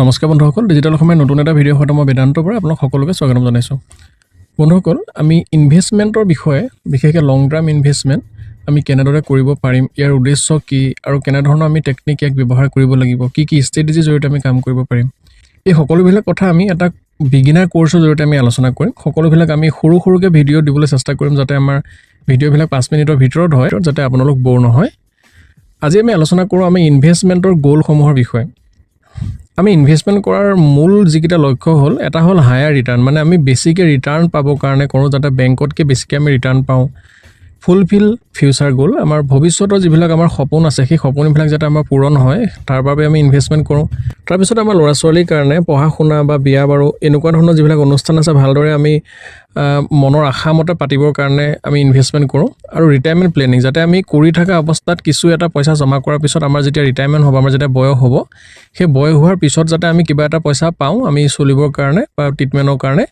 নমস্কাৰ বন্ধুসকল, ডিজিটেল অসমৰ নতুন এটা ভিডিঅ' সৈতে মই বেদান্তৰ পৰা আপোনাক সকলোকে স্বাগতম জনাইছোঁ। বন্ধুসকল, আমি ইনভেষ্টমেণ্টৰ বিষয়ে বিশেষকৈ লং টাৰ্ম ইনভেষ্টমেণ্ট আমি কেনেদৰে কৰিব পাৰিম, ইয়াৰ উদ্দেশ্য কি আৰু কেনেধৰণৰ আমি টেকনিক ইয়াক ব্যৱহাৰ কৰিব লাগিব, কি ষ্ট্ৰেটেজিৰ জৰিয়তে আমি কাম কৰিব পাৰিম, এই সকলোবিলাক কথা আমি এটা বিগিনাৰ কোৰ্ছৰ জৰিয়তে আমি আলোচনা কৰিম। সকলোবিলাক আমি সৰুকৈ ভিডিঅ' দিবলৈ চেষ্টা কৰিম যাতে আমাৰ ভিডিঅ'বিলাক 5 মিনিটৰ ভিতৰত হয়, যাতে আপোনালোক বৰ নহয়। আজি আমি আলোচনা কৰোঁ আমি ইনভেষ্টমেণ্টৰ গ'লসমূহৰ বিষয়ে। আমি ইনভেষ্টমেণ্ট কৰাৰ মূল যিকেইটা লক্ষ্য হ'ল, এটা হ'ল হায়াৰ ৰিটাৰ্ণ, মানে আমি বেছিকৈ ৰিটাৰ্ণ পাবৰ কাৰণে কৰোঁ যাতে বেংকতকৈ বেছিকৈ আমি ৰিটাৰ্ণ পাওঁ। ফুলফিল ফিউচাৰ গ'ল, আমাৰ ভৱিষ্যতৰ যিবিলাক আমাৰ সপোন আছে সেই সপোনবিলাক যাতে আমাৰ পূৰণ হয় তাৰ বাবে আমি ইনভেষ্টমেণ্ট কৰোঁ। তাৰপিছত আমাৰ ল'ৰা ছোৱালীৰ কাৰণে পঢ়া শুনা বা বিয়া বাৰু এনেকুৱা ধৰণৰ যিবিলাক অনুষ্ঠান আছে ভালদৰে আমি মনৰ আশামতে পাতিবৰ কাৰণে আমি ইনভেষ্টমেণ্ট কৰোঁ। আৰু ৰিটায়াৰমেণ্ট প্লেনিং, যাতে আমি কৰি থকা অৱস্থাত কিছু এটা পইচা জমা কৰাৰ পিছত আমাৰ যেতিয়া ৰিটায়াৰমেণ্ট হ'ব, আমাৰ যেতিয়া বয়স হ'ব, সেই বয়স হোৱাৰ পিছত যাতে আমি কিবা এটা পইচা পাওঁ আমি চলিবৰ কাৰণে বা ট্ৰিটমেণ্টৰ কাৰণে।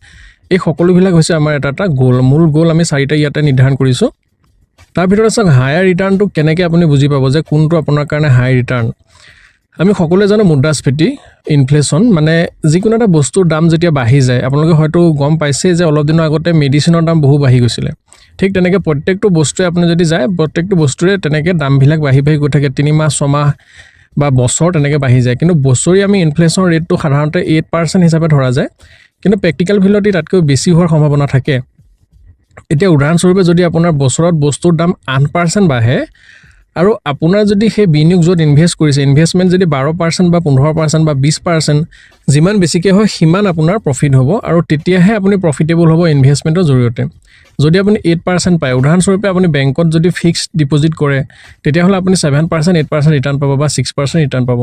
এই সকলোবিলাক হৈছে আমাৰ এটা গ'ল। মূল গ'ল আমি 4টা ইয়াতে নিৰ্ধাৰণ কৰিছোঁ। তাৰ ভিতৰত চাওক, হায়াৰ ৰিটাৰ্ণটো কেনেকৈ আপুনি বুজি পাব যে কোনটো আপোনাৰ কাৰণে হাই ৰিটাৰ্ণ। আমি সকলোৱে জানো মুদ্ৰাস্ফীতি, ইনফ্লেশ্যন, মানে যিকোনো এটা বস্তুৰ দাম যেতিয়া বাঢ়ি যায়, আপোনালোকে হয়তো গম পাইছেই যে অলপ দিনৰ আগতে মেডিচিনৰ দাম বহু বাঢ়ি গৈছিলে। ঠিক তেনেকৈ প্ৰত্যেকটো বস্তুৱে আপুনি যদি যায়, প্ৰত্যেকটো বস্তুৰে তেনেকৈ দামবিলাক বাঢ়ি গৈ থাকে, 3 মাহ 6 মাহ বা বছৰ তেনেকৈ বাঢ়ি যায়। কিন্তু বছৰি আমি ইনফ্লেশ্যন ৰেটটো সাধাৰণতে 8% হিচাপে ধৰা যায়, কিন্তু প্ৰেক্টিকেল ভেলুত তাতকৈ বেছি হোৱাৰ সম্ভাৱনা থাকে। এতিয়া উদাহৰণস্বৰূপে যদি আপোনাৰ বছৰত বস্তুৰ দাম 8% বাঢ়ে আৰু আপোনাৰ যদি সেই বিনিয়োগ য'ত ইনভেষ্ট কৰিছে, ইনভেষ্টমেণ্ট যদি 12% বা 15% বা 20%, যিমান বেছিকৈ হয় সিমান আপোনাৰ প্ৰফিট হ'ব আৰু তেতিয়াহে আপুনি প্ৰফিটেবল হ'ব ইনভেষ্টমেণ্টৰ জৰিয়তে। যদি আপুনি 8% পায়, উদাহৰণস্বৰূপে আপুনি বেংকত যদি ফিক্সড ডিপ'জিট কৰে, তেতিয়াহ'লে আপুনি 7% 8% ৰিটাৰ্ণ পাব বা 6% ৰিটাৰ্ণ পাব।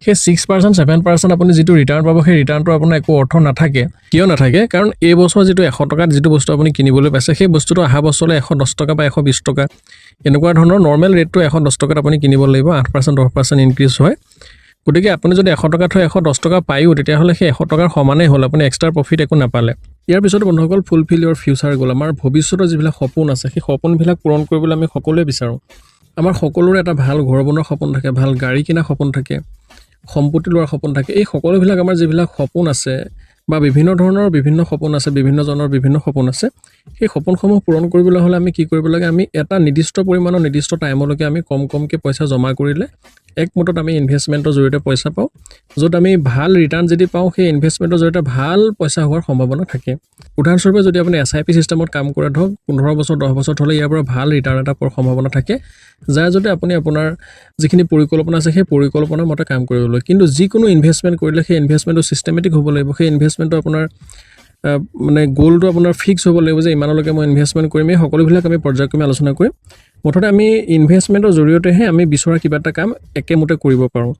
সেই 6% 7% আপুনি যিটো ৰিটাৰ্ণ পাব, সেই ৰিটাৰ্ণটো আপোনাৰ একো অৰ্থ নাথাকে। কিয় নাথাকে? কাৰণ এই বছৰ যিটো 100 টকাত যিটো বস্তু আপুনি কিনিবলৈ পাইছে, সেই বস্তুটো অহা বছৰলৈ 110 টকা বা 120 টকা, এনেকুৱা ধৰণৰ নৰ্মেল ৰেটটো 110 টকাত আপুনি কিনিব লাগিব। 8% 10% ইনক্ৰিজ হয়। গতিকে আপুনি যদি 100 টকা থৈ 110 টকা পায়ো, তেতিয়াহ'লে সেই 100 টকাৰ সমানেই হ'ল, আপুনি এক্সট্ৰা প্ৰফিট একো নাপালে। ইয়াৰ পিছত বন্ধুসকল, ফুলফিল ইয়ৰ ফিউচাৰ গ'ল। আমাৰ ভৱিষ্যতৰ যিবিলাক সপোন আছে সেই সপোনবিলাক পূৰণ কৰিবলৈ আমি সকলোৱে বিচাৰোঁ। আমাৰ সকলোৰে এটা ভাল ঘৰ বনোৱাৰ সপোন থাকে, ভাল গাড়ী কিনাৰ সপোন থাকে, সম্পত্তি লোৱাৰ সপোন থাকে। এই সকলোবিলাক আমাৰ যিবিলাক সপোন আছে বা বিভিন্ন ধৰণৰ বিভিন্ন সপোন আছে, বিভিন্নজনৰ বিভিন্ন সপোন আছে, সেই সপোনসমূহ পূৰণ কৰিবলৈ হ'লে আমি কি কৰিব লাগে? আমি এটা নিৰ্দিষ্ট পৰিমাণৰ নিৰ্দিষ্ট টাইমলৈকে আমি কমকৈ পইচা জমা কৰিলে একমুঠত আমি ইনভেষ্টমেণ্টৰ জৰিয়তে পইচা পাওঁ, য'ত আমি ভাল ৰিটাৰ্ণ যদি পাওঁ সেই ইনভেষ্টমেণ্টৰ জৰিয়তে ভাল পইচা হোৱাৰ সম্ভাৱনা থাকে। উদাহৰণস্বৰূপে যদি আপুনি SIP চিষ্টেমত কাম কৰে, ধৰক 15 বছৰ 10 বছৰ হ'লে ইয়াৰ পৰা ভাল ৰিটাৰ্ণ এটা পোৱাৰ সম্ভাৱনা থাকে, যাৰ জৰিয়তে আপুনি আপোনাৰ যিখিনি পৰিকল্পনা আছে সেই পৰিকল্পনাৰ মতে কাম কৰিবলৈ। কিন্তু যিকোনো ইনভেষ্টমেণ্ট কৰিলে সেই ইনভেষ্টমেণ্টটো ছিষ্টেমেটিক হ'ব লাগিব। সেই ইনভেষ্টমেণ্টটো আপোনাৰ মানে গ'লটো আপোনাৰ ফিক্স হ'ব লাগিব যে ইমানলৈকে মই ইনভেষ্টমেণ্ট কৰিম। এই সকলোবিলাক আমি পৰ্যায়ক্ৰমে আলোচনা কৰিম। মুঠতে আমি ইনভেষ্টমেণ্টৰ জৰিয়তেহে আমি বিচৰা কিবা এটা কাম একেমতে কৰিব পাৰোঁ।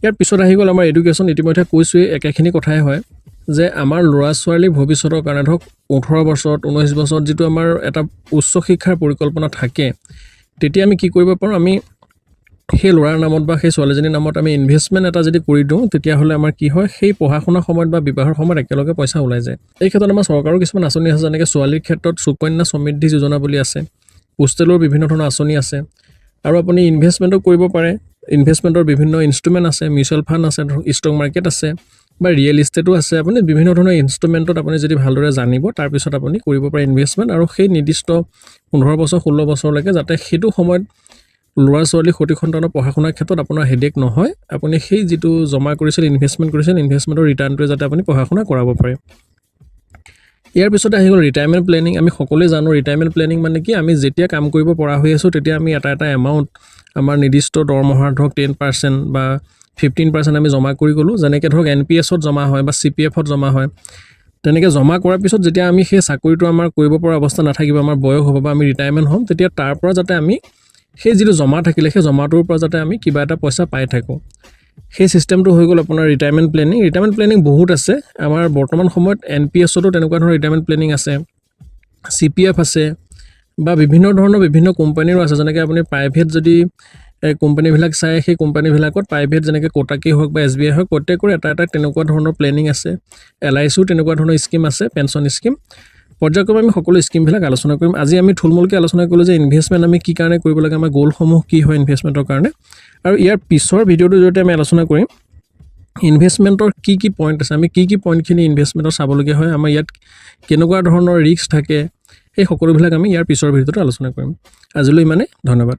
ইয়াৰ পিছত আহি গ'ল আমাৰ এডুকেশ্যন। ইতিমধ্যে কৈছোঁৱেই, একেখিনি কথাই হয় যে আমাৰ ল'ৰা ছোৱালীৰ ভৱিষ্যতৰ কাৰণে ধৰক 18 বছৰত 19 বছৰত যিটো আমাৰ এটা উচ্চ শিক্ষাৰ পৰিকল্পনা থাকে, তেতিয়া আমি কি কৰিব পাৰোঁ? আমি সেই ল'ৰাৰ নামত বা সেই ছোৱালীজনীৰ নামত আমি ইনভেষ্টমেণ্ট এটা যদি কৰি দিওঁ, তেতিয়াহ'লে আমাৰ কি হয়, সেই পঢ়া শুনাৰ সময়ত বা বিবাহৰ সময়ত একেলগে পইচা ওলাই যায়। এই ক্ষেত্ৰত আমাৰ চৰকাৰৰ কিছুমান আঁচনি আছে, যেনেকৈ ছোৱালীৰ ক্ষেত্ৰত সুকন্যা সমৃদ্ধি যোজনা বুলি আছে, হোষ্টেলৰ বিভিন্ন ধৰণৰ আঁচনি আছে। আৰু আপুনি ইনভেষ্টমেণ্টো কৰিব পাৰে। ইনভেষ্টমেণ্টৰ বিভিন্ন ইনষ্ট্ৰুমেণ্ট আছে, মিউচুৱেল ফাণ্ড আছে, ষ্টক মাৰ্কেট আছে বা ৰিয়েল ইষ্টেটো আছে। আপুনি বিভিন্ন ধৰণৰ ইনষ্ট্ৰুমেণ্টত আপুনি যদি ভালদৰে জানিব, তাৰপিছত আপুনি কৰিব পাৰে ইনভেষ্টমেণ্ট। আৰু সেই নিৰ্দিষ্ট 15 বছৰ 16 বছৰলৈকে যাতে সেইটো সময়ত ল'ৰা ছোৱালী সতি সন্তানৰ পঢ়া শুনাৰ ক্ষেত্ৰত আপোনাৰ হেডেক নহয়, আপুনি সেই যিটো জমা কৰিছিল, ইনভেষ্টমেণ্ট কৰিছিল, ইনভেষ্টমেণ্টৰ ৰিটাৰ্ণটোৱে যাতে আপুনি পঢ়া শুনা কৰাব পাৰে। ইয়াৰ পিছতে আহি গ'ল ৰিটায়াৰমেণ্ট প্লেনিং। আমি সকলোৱে জানো ৰিটায়াৰমেণ্ট প্লেনিং মানে কি? আমি যেতিয়া কাম কৰিব পৰা হৈ আছোঁ, তেতিয়া আমি এটা এমাউণ্ট আমাৰ নিৰ্দিষ্ট দৰমহাৰ ধৰক 10% বা 15% আমি জমা কৰি গ'লোঁ। যেনেকৈ ধৰক NPSত জমা হয় বা CPFত জমা হয়। তেনেকৈ জমা কৰাৰ পিছত যেতিয়া আমি সেই চাকৰিটো আমাৰ কৰিব পৰা অৱস্থা নাথাকিব, আমাৰ বয়স হ'ব বা আমি ৰিটায়াৰমেণ্ট হ'ম, তেতিয়া তাৰ পৰা যাতে আমি সেই যিটো জমা থাকিলে সেই জমাটোৰ পৰা যাতে আমি কিবা এটা পইচা পাই থাকোঁ, সেই চিষ্টেমটো হৈ গ'ল আপোনাৰ ৰিটায়াৰমেণ্ট প্লেনিং। ৰিটায়াৰমেণ্ট প্লেনিং বহুত আছে। আমাৰ বৰ্তমান সময়ত NPSতো তেনেকুৱা ধৰণৰ ৰিটায়াৰমেণ্ট প্লেনিং আছে, CPF আছে বা বিভিন্ন ধৰণৰ বিভিন্ন কোম্পানীৰো আছে। যেনেকৈ আপুনি প্ৰাইভেট যদি কোম্পানীবিলাক চায়, সেই কোম্পানীবিলাকত প্ৰাইভেট যেনেকৈ কোটাকেই হওক বা SBI হওক, প্ৰত্যেকৰে এটা তেনেকুৱা ধৰণৰ প্লেনিং আছে। LICও তেনেকুৱা ধৰণৰ স্কিম আছে, পেঞ্চন স্কিম। পৰ্যায়ক্ৰমে আমি সকলো স্কিমবিলাক আলোচনা কৰিম। আজি আমি থুলমূলকৈ আলোচনা কৰিলোঁ যে ইনভেষ্টমেণ্ট আমি কি কাৰণে কৰিব লাগে, আমাৰ গ'লসমূহ কি হয় ইনভেষ্টমেণ্টৰ কাৰণে। আৰু ইয়াৰ পিছৰ ভিডিঅ'টোৰ জৰিয়তে আমি আলোচনা কৰিম ইনভেষ্টমেণ্টৰ কি পইণ্ট আছে, আমি কি পইণ্টখিনি ইনভেষ্টমেণ্টৰ চাবলগীয়া হয়, আমাৰ ইয়াত কেনেকুৱা ধৰণৰ ৰিস্ক থাকে, সেই সকলোবিলাক আমি ইয়াৰ পিছৰ ভিডিঅ'টো আলোচনা কৰিম। আজিলৈ ইমানে, ধন্যবাদ।